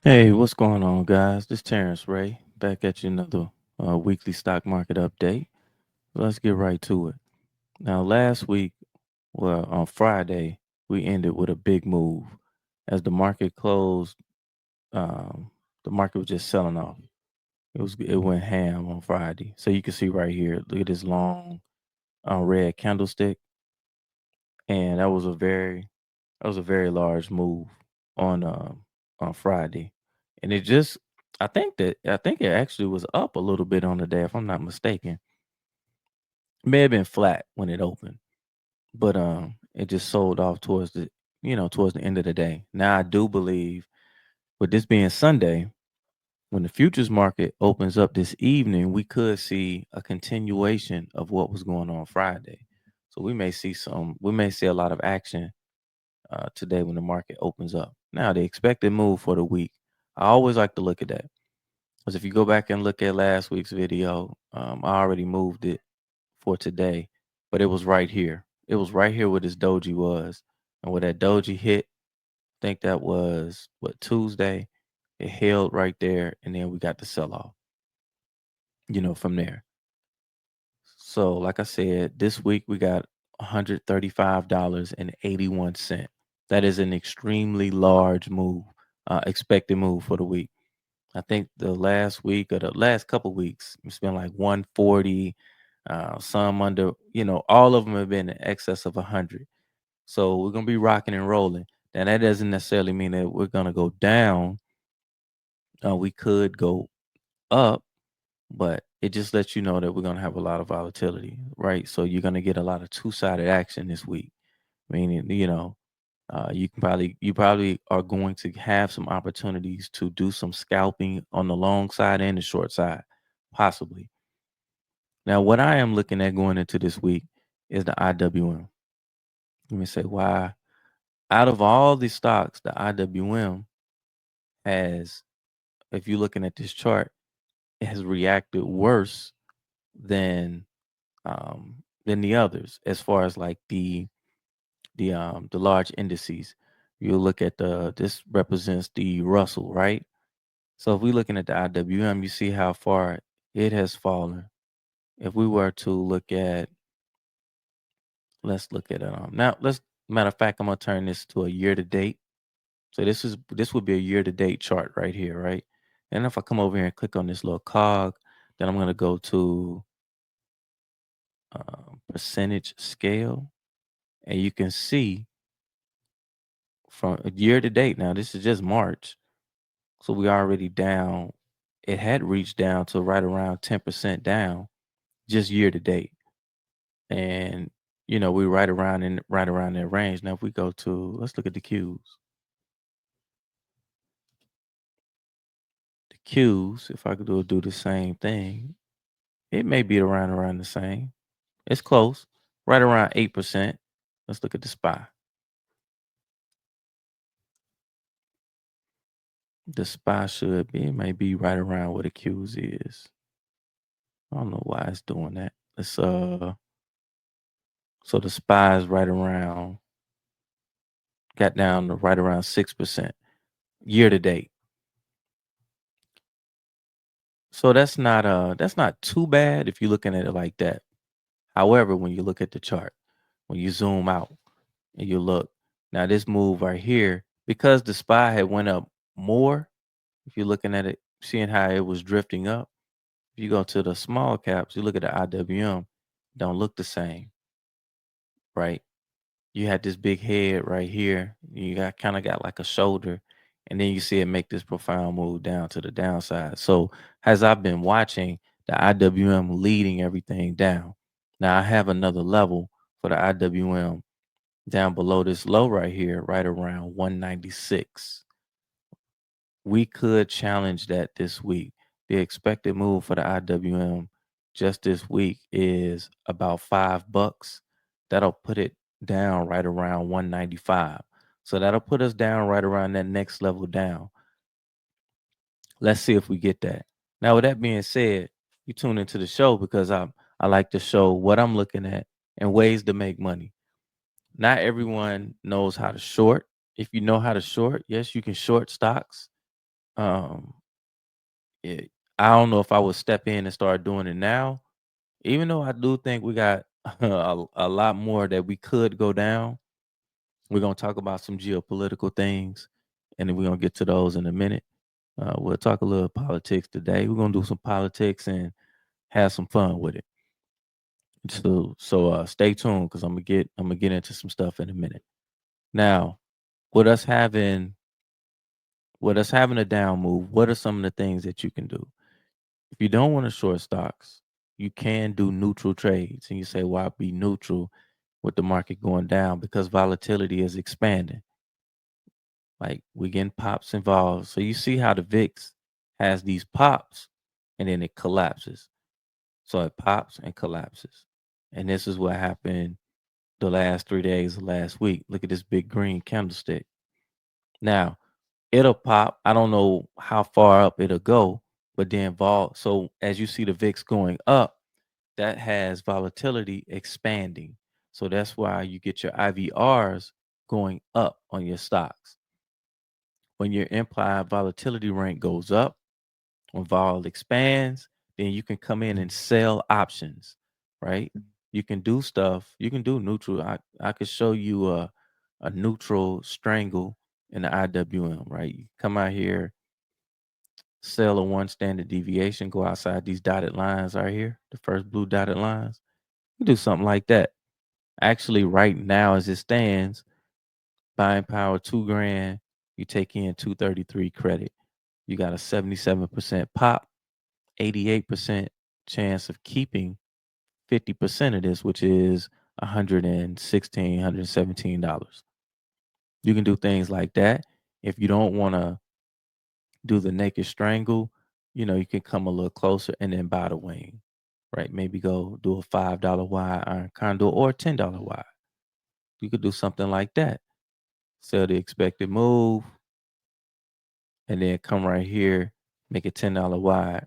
Hey, what's going on, guys? This Terrence Ray back at you another weekly stock market update. Let's get right to it. Now, last week, well, on Friday, we ended with a big move. As the market closed, um, the market was just selling off. It went ham on Friday. So you can see right here, look at this long red candlestick, and that was a very large move on Friday, and I think it actually was up a little bit on the day, if I'm not mistaken. It may have been flat when it opened, but it just sold off towards the end of the day. Now I do believe, with this being Sunday, when the futures market opens up this evening, we could see a continuation of what was going on Friday. So we may see a lot of action today when the market opens up. Now, the expected move for the week, I always like to look at that because if you go back and look at last week's video, I already moved it for today, but it was right here. It was right here where this doji was, and where that doji hit, I think that was what, Tuesday. It held right there, and then we got the sell off. From there. So, like I said, this week we got $135.81. That is an extremely large move, expected move for the week. I think the last week or the last couple weeks, it's been like 140, some under, all of them have been in excess of 100. So we're going to be rocking and rolling. And that doesn't necessarily mean that we're going to go down. We could go up, but it just lets you know that we're going to have a lot of volatility, right? So you're going to get a lot of two-sided action this week, meaning, you probably are going to have some opportunities to do some scalping on the long side and the short side, possibly. Now, what I am looking at going into this week is the IWM. Let me say why. Out of all the stocks, the IWM has, if you're looking at this chart, it has reacted worse than than the others, as far as like the large indices. You look at this represents the Russell, right? So if we're looking at the IWM, you see how far it has fallen. If we were to look at, let's look at now. Let's Matter of fact, I'm gonna turn this to a year to date. So this would be a year to date chart right here, right? And if I come over here and click on this little cog, then I'm gonna go to percentage scale, and you can see from a year to date. Now this is just March, so we already down. It had reached down to right around 10% down just year to date. And we're right around that range. Now if we go to, let's look at the Qs. The Qs, if I could do the same thing, it may be around the same. It's close, right around 8%. Let's look at the SPY. The SPY should be, it may be right around where the Qs is. I don't know why it's doing that. Let's so the SPY is got down to right around 6% year to date. So that's not too bad if you're looking at it like that. However, when you look at the chart, when you zoom out and you look, now this move right here, because the SPY had went up more, if you're looking at it, seeing how it was drifting up, if you go to the small caps, you look at the IWM, don't look the same, right? You had this big head right here. You got like a shoulder, and then you see it make this profound move down to the downside. So as I've been watching the IWM leading everything down, now I have another level for the IWM down below this low right here, right around 196. We could challenge that this week. The expected move for the IWM just this week is about $5. That'll put it down right around 195. So that'll put us down right around that next level down. Let's see if we get that. Now, with that being said, you tune into the show because I like to show what I'm looking at and ways to make money. Not everyone knows how to short. If you know how to short, yes, you can short stocks. Um, I don't know if I would step in and start doing it now, even though I do think we got a lot more that we could go down. We're gonna talk about some geopolitical things, and then we're gonna get to those in a minute. We'll talk a little politics today. We're gonna do some politics and have some fun with it. So stay tuned because I'm gonna get into some stuff in a minute. Now, with us having with us having a down move, what are some of the things that you can do? If you don't want to short stocks, you can do neutral trades. And you say, why be neutral with the market going down? Because volatility is expanding. Like we getting pops involved. So you see how the VIX has these pops and then it collapses. So it pops and collapses. And this is what happened the last 3 days of last week. Look at this big green candlestick. Now, it'll pop. I don't know how far up it'll go, but then so as you see the VIX going up, that has volatility expanding. So that's why you get your IVRs going up on your stocks. When your implied volatility rank goes up, when vol expands, then you can come in and sell options, right? You can do stuff. You can do neutral. I could show you a neutral strangle in the IWM, right? You come out here, sell a one standard deviation, go outside these dotted lines right here, the first blue dotted lines. You do something like that. Actually, right now as it stands, buying power 2 grand, you take in 233 credit. You got a 77% pop, 88% chance of keeping 50% of this, which is $117. You can do things like that. If you don't want to do the naked strangle, you can come a little closer and then buy the wing, right? Maybe go do a $5 wide iron condor or a $10 wide. You could do something like that. Sell the expected move and then come right here, make it $10 wide,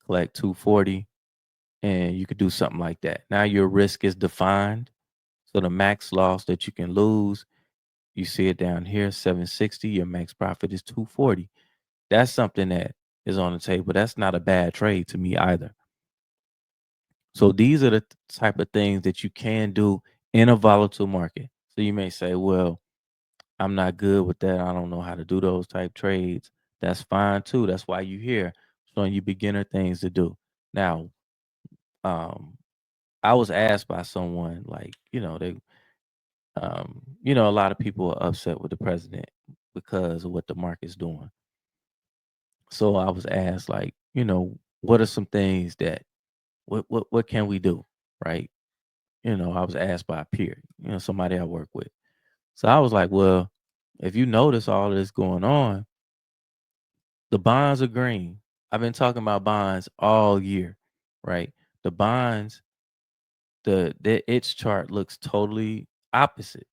collect 240, and you could do something like that. Now your risk is defined. So the max loss that you can lose, you see it down here, 760. Your max profit is 240. That's something that is on the table. That's not a bad trade to me either. So these are the type of things that you can do in a volatile market. So you may say, well, I'm not good with that. I don't know how to do those type trades. That's fine too. That's why you here showing you beginner things to do. Now, um, I was asked by someone like, a lot of people are upset with the president because of what the market's doing. So I was asked like, what are some things that what can we do, right? I was asked by a peer, somebody I work with. So I was like, well, if you notice all of this going on, the bonds are green. I've been talking about bonds all year, right? The bonds, the its chart looks totally opposite.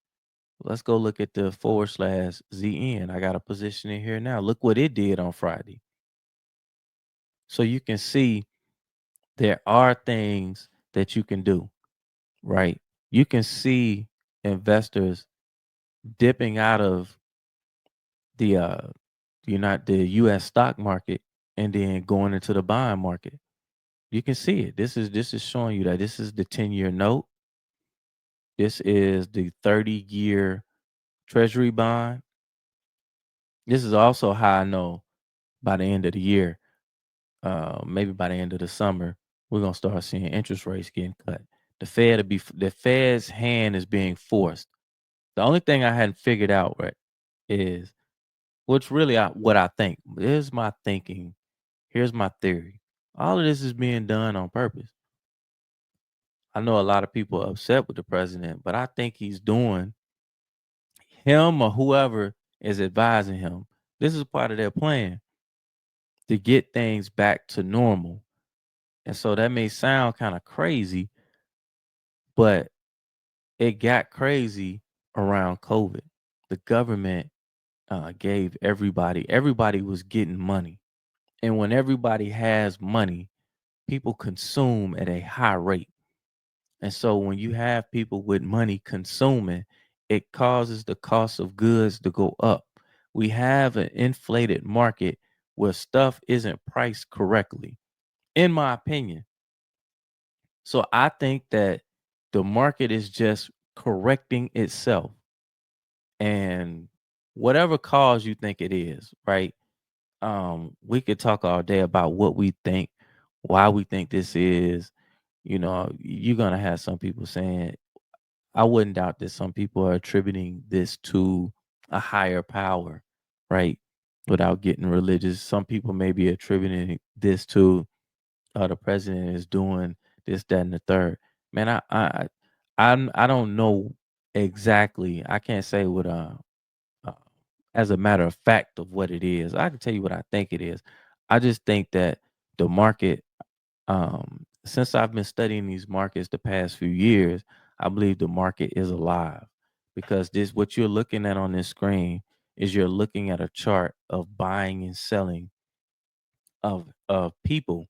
Let's go look at the /ZN. I got a position in here now. Look what it did on Friday. So you can see there are things that you can do, right? You can see investors dipping out of the the US stock market and then going into the bond market. You can see it. This is showing you that this is the 10-year note. This is the 30-year treasury bond. This is also how I know by the end of the year, maybe by the end of the summer, we're gonna start seeing interest rates getting cut. The Fed's hand is being forced. The only thing I hadn't figured out right is what's really what I think. Here's my thinking. Here's my theory. All of this is being done on purpose. I know a lot of people are upset with the president, but I think he's doing him or whoever is advising him. This is part of their plan to get things back to normal. And so that may sound kind of crazy, but it got crazy around COVID. The government gave everybody was getting money. And when everybody has money, people consume at a high rate. And so when you have people with money consuming, it causes the cost of goods to go up. We have an inflated market where stuff isn't priced correctly, in my opinion. So I think that the market is just correcting itself. And whatever cause you think it is, right? We could talk all day about what we think, why we think this is. You're gonna have some people saying, I wouldn't doubt that some people are attributing this to a higher power, right? Without getting religious. Some people may be attributing this to the president is doing this, that, and the third. Man, I don't know exactly. I can't say what uh as a matter of fact of what it is. I can tell you what I think it is. I just think that the market, since I've been studying these markets the past few years, I believe the market is alive, because this what you're looking at on this screen is you're looking at a chart of buying and selling of people,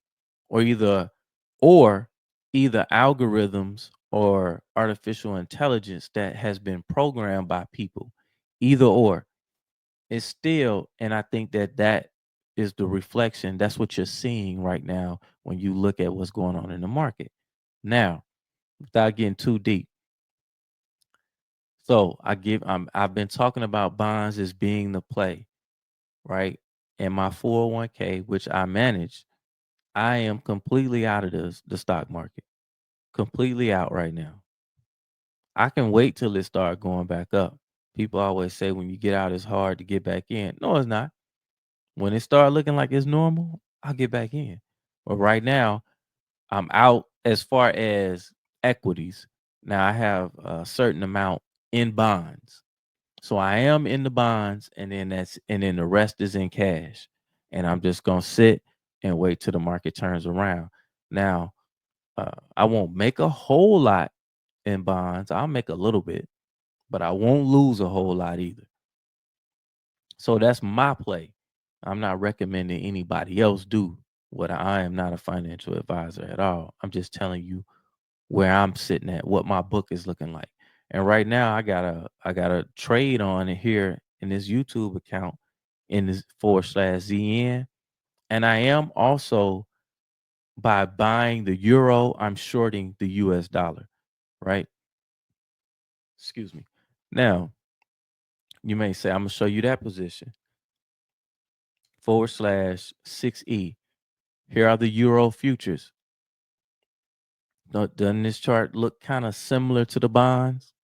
or or either algorithms or artificial intelligence that has been programmed by people. Either or. It's still, and I think that that is the reflection. That's what you're seeing right now when you look at what's going on in the market. Now, without getting too deep, so I've been talking about bonds as being the play, right? And my 401k, which I manage, I am completely out of the stock market, completely out right now. I can wait till it start going back up. People always say when you get out, it's hard to get back in. No, it's not. When it start looking like it's normal, I'll get back in. But right now, I'm out as far as equities. Now I have a certain amount in bonds. So I am in the bonds, and then the rest is in cash. And I'm just gonna sit and wait till the market turns around. Now, I won't make a whole lot in bonds. I'll make a little bit, but I won't lose a whole lot either. So that's my play. I'm not recommending anybody else do what I am not a financial advisor at all. I'm just telling you where I'm sitting at, what my book is looking like. And right now I got a trade on it here in this YouTube account in this /ZN. And I am also, by buying the euro, I'm shorting the US dollar, right? Excuse me. Now, you may say, I'm gonna show you that position /6E. Here are the euro futures. Doesn't this chart look kind of similar to the bonds,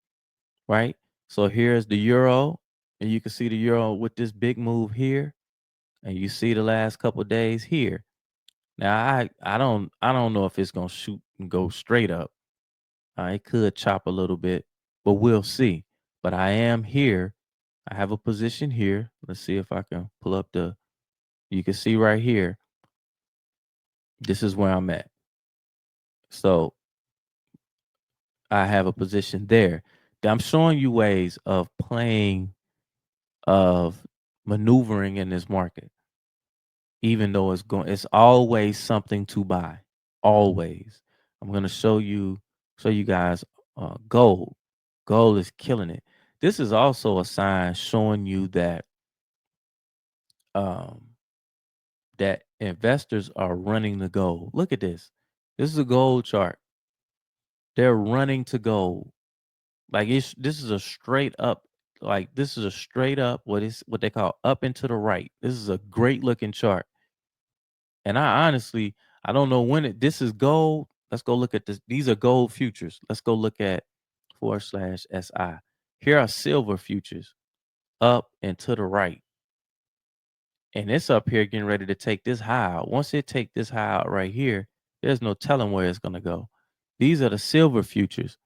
right? So here's the euro, and you can see the euro with this big move here, and you see the last couple of days here. Now I don't know if it's gonna shoot and go straight up. It could chop a little bit, but we'll see. But I am here. I have a position here. Let's see if I can pull up the. You can see right here. This is where I'm at. So I have a position there. I'm showing you ways of playing, of maneuvering in this market, even though it's always something to buy. Always. I'm gonna show you guys gold. Gold is killing it. This is also a sign showing you um that investors are running the gold. Look at this. This is a gold chart. They're running to gold. Like this is a straight up, what they call up and to the right. This is a great looking chart. And I honestly, I don't know when this is gold. Let's go look at this. These are gold futures. Let's go look at /SI. Here are silver futures, up and to the right. And it's up here getting ready to take this high out. Once it take this high out right here, there's no telling where it's going to go. These are the silver futures.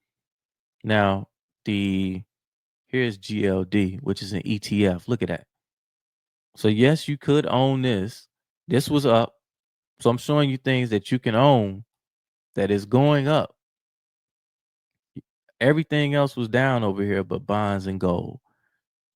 Now, here's GLD, which is an ETF. Look at that. So yes, you could own this. This was up. So I'm showing you things that you can own that is going up. Everything else was down over here but bonds and gold.